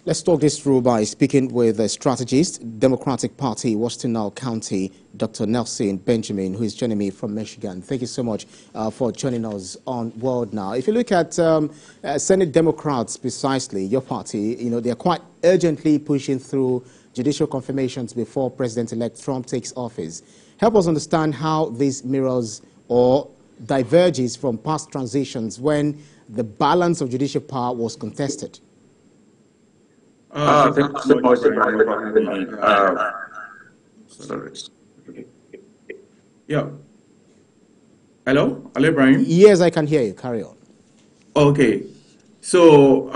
Let's talk this through by speaking with a strategist, Democratic Party, Washtenaw County, Dr. Nelson Benjamin, who is joining me from Michigan. Thank you so much for joining us on World Now. If you look at Senate Democrats, precisely, your party, they're quite urgently pushing through judicial confirmations before President-elect Trump takes office. Help us understand how this mirrors or diverges from past transitions when the balance of judicial power was contested. Thank you so much, Brian, for having me. Sorry. Okay. Yeah. Hello, Brian? Yes, I can hear you. Carry on. Okay. So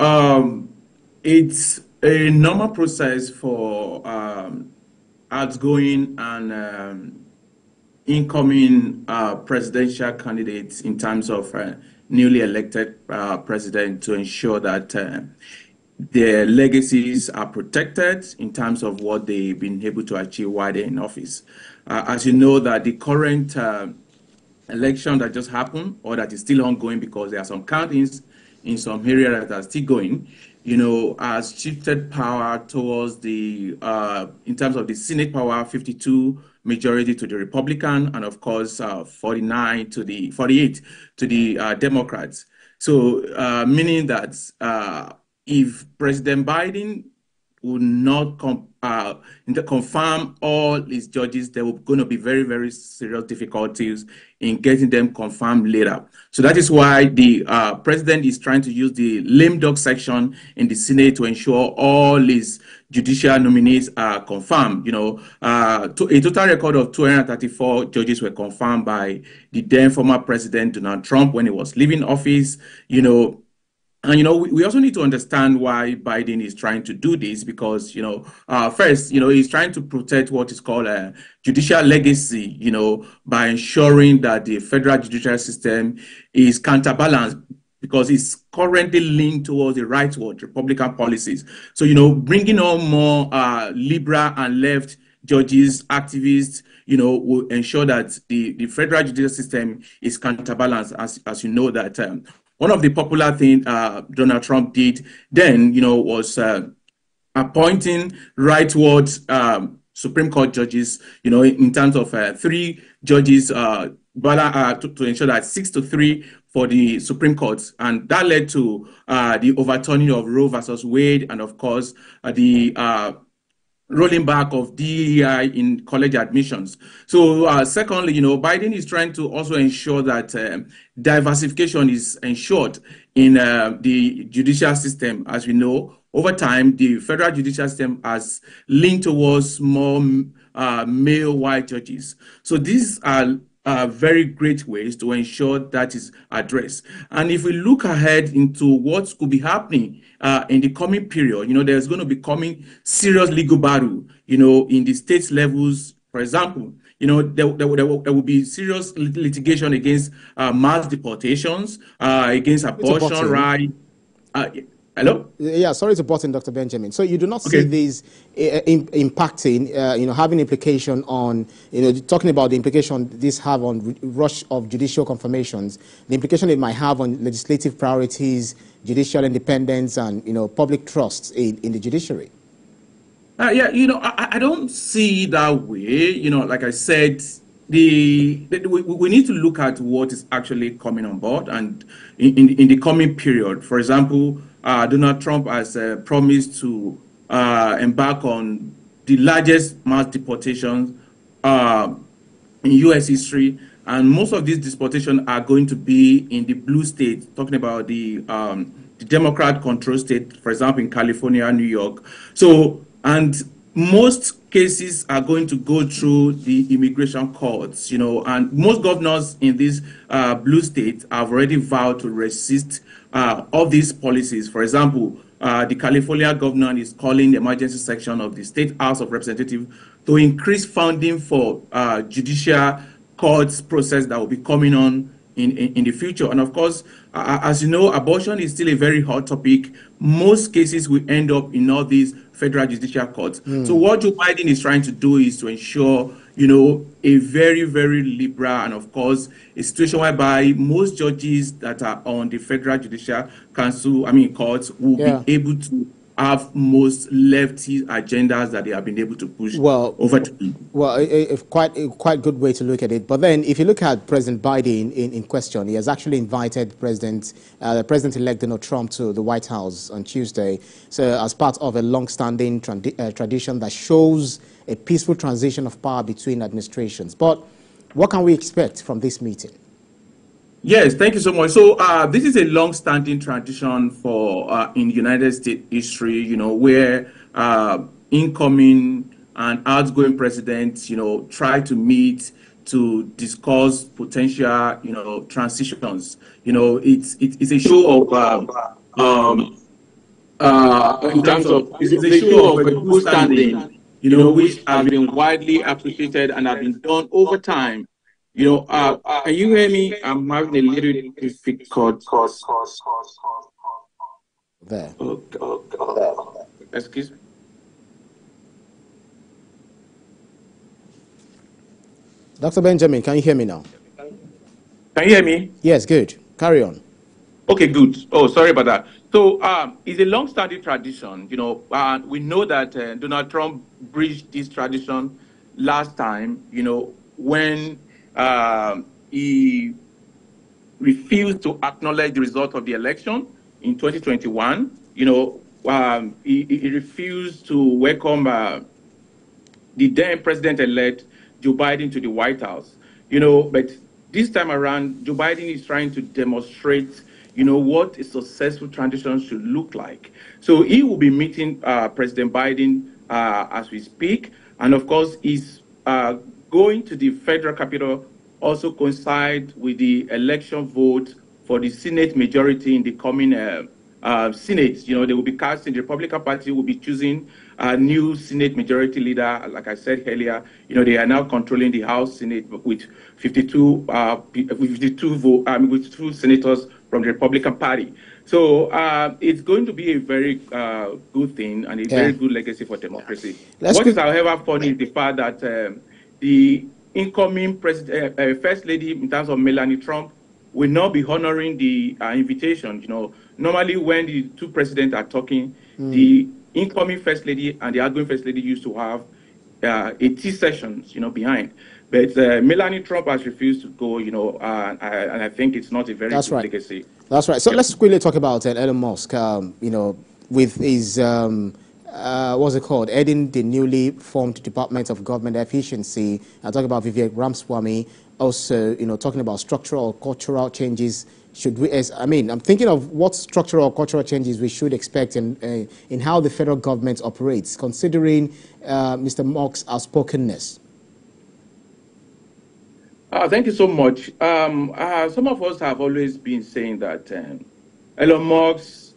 it's a normal process for outgoing and incoming presidential candidates in terms of newly elected president to ensure that their legacies are protected in terms of what they've been able to achieve while they're in office. As you know, that the current election that just happened, or that is still ongoing because there are some countings in some areas that are still going, has shifted power towards the, in terms of the Senate power, 52 majority to the Republican, and of course 48 to the Democrats. So meaning that if President Biden would not confirm all his judges, there were going to be very, very serious difficulties in getting them confirmed later. So that is why the president is trying to use the lame duck section in the Senate to ensure all his judicial nominees are confirmed. A total record of 234 judges were confirmed by the then former president Donald Trump when he was leaving office. And, we also need to understand why Biden is trying to do this because, first, he's trying to protect what is called a judicial legacy, by ensuring that the federal judicial system is counterbalanced because it's currently linked towards the rightward Republican policies. So, bringing on more liberal and left judges, activists, will ensure that the federal judicial system is counterbalanced, as you know that one of the popular things Donald Trump did then, was appointing rightward Supreme Court judges, in terms of 3 judges, to ensure that 6-3 for the Supreme Court. And that led to the overturning of Roe versus Wade and, of course, the rolling back of DEI in college admissions. So secondly, Biden is trying to also ensure that diversification is ensured in the judicial system. As we know, over time, the federal judicial system has leaned towards more male white judges. So these are very great ways to ensure that is addressed. And if we look ahead into what could be happening in the coming period, there's going to be coming serious legal battle, in the state levels. For example, there will be serious litigation against mass deportations, against abortion rights. Hello? Yeah, sorry to butt in, Dr. Benjamin. So you do not see these impacting, having implication on, talking about the implication this have on rush of judicial confirmations, the implication it might have on legislative priorities, judicial independence, and, public trust in the judiciary? I don't see that way. Like I said, we need to look at what is actually coming on board and in the coming period. For example, Donald Trump has promised to embark on the largest mass deportations in U.S. history, and most of these deportations are going to be in the blue states, talking about the Democrat-controlled state, for example, in California, New York. So, and most cases are going to go through the immigration courts, and most governors in these blue states have already vowed to resist all these policies. For example, the California governor is calling the emergency section of the State House of Representatives to increase funding for judicial courts process that will be coming on in the future. And of course, as you know, abortion is still a very hot topic. Most cases will end up in all these federal judicial courts. So what Joe Biden is trying to do is to ensure, a very, very liberal and, of course, a situation whereby most judges that are on the Federal Judicial Council, courts, will be able to have most lefty agendas that they have been able to push Well, over time. well, quite good way to look at it. But then, if you look at President Biden in question, he has actually invited President-elect Donald Trump to the White House on Tuesday. So, as part of a long-standing tradition that shows a peaceful transition of power between administrations. But what can we expect from this meeting? Yes, thank you so much. So this is a long-standing tradition for in United States history, where incoming and outgoing presidents, try to meet to discuss potential, transitions. It's a show of in terms of it's a show of a good standing, which has been widely appreciated and have been done over time. Can you hear me? I'm having a little difficult. There. Excuse me. Dr. Benjamin, can you hear me now? Can you hear me? Yes, good. Carry on. Okay, good. Oh, sorry about that. So it's a long-standing tradition, we know that Donald Trump breached this tradition last time, when he refused to acknowledge the result of the election in 2021. He refused to welcome the then president-elect Joe Biden to the White House. But this time around, Joe Biden is trying to demonstrate, what a successful transition should look like. So he will be meeting President Biden as we speak. And of course, he's going to the federal capital also coincide with the election vote for the Senate majority in the coming Senate. They will be casting, the Republican Party will be choosing a new Senate majority leader. Like I said earlier, they are now controlling the House Senate with 52 senators from the Republican Party. So it's going to be a very good thing and a very good legacy for democracy. What is, however, funny is the fact that the incoming First Lady, in terms of Melania Trump, will not be honoring the invitation. Normally when the two presidents are talking, the incoming First Lady and the outgoing First Lady used to have a tea sessions, behind. But Melania Trump has refused to go, and I think it's not a very good legacy. That's right. So let's quickly talk about Elon Musk, with his, what's it called, heading the newly formed Department of Government Efficiency. I talk about Vivek Ramaswamy, also, talking about structural or cultural changes. I'm thinking of what structural or cultural changes we should expect in how the federal government operates, considering Mr. Musk's outspokenness. Thank you so much. Some of us have always been saying that Elon Musk's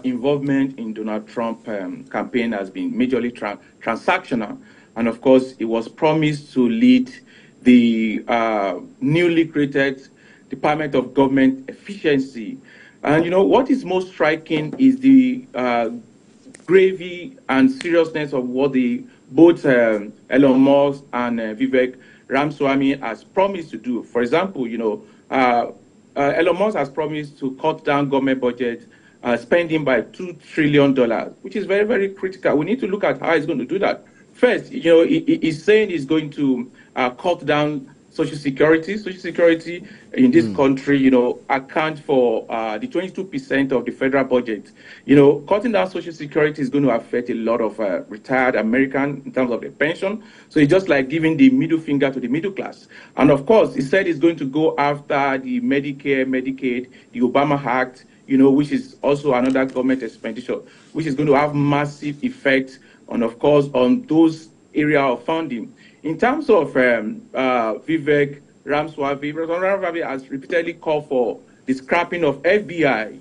involvement in Donald Trump campaign has been majorly transactional. And of course, it was promised to lead the newly created Department of Government Efficiency. And what is most striking is the gravity and seriousness of what both Elon Musk and Vivek Ramaswamy has promised to do. For example, Elon Musk has promised to cut down government budget spending by $2 trillion, which is very, very critical. We need to look at how he's going to do that. First, he's saying he's going to cut down Social Security. Social Security in this country, account for the 22% of the federal budget. Cutting down Social Security is going to affect a lot of retired Americans in terms of their pension. So it's just like giving the middle finger to the middle class. And of course, he said he's going to go after the Medicare, Medicaid, the Obama Act, which is also another government expenditure, which is going to have massive effect on, of course, on those area of funding. In terms of Vivek Ramaswamy has repeatedly called for the scrapping of FBI,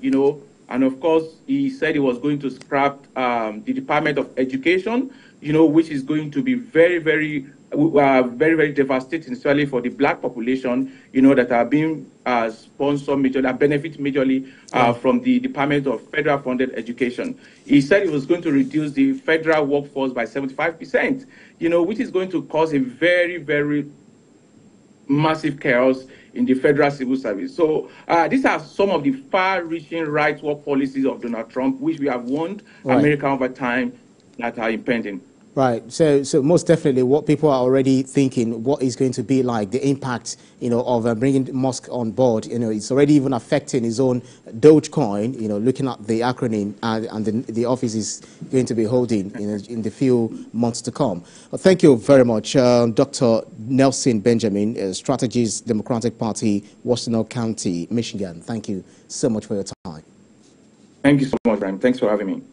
and of course, he said he was going to scrap the Department of Education, which is going to be very, very, very devastating, especially for the black population, that are being sponsored majorly, that benefit majorly from the Department of Federal Funded Education. He said he was going to reduce the federal workforce by 75%, which is going to cause a very, very massive chaos in the federal civil service. So these are some of the far-reaching rightward policies of Donald Trump, which we have warned America over time that are impending. Right. So most definitely, what people are already thinking, what is going to be like the impact, of bringing Musk on board. It's already even affecting his own Dogecoin. Looking at the acronym and the office is going to be holding in the few months to come. Well, thank you very much, Dr. Nelson Benjamin, Strategist, Democratic Party, Washtenaw County, Michigan. Thank you so much for your time. Thank you so much, Brian. Thanks for having me.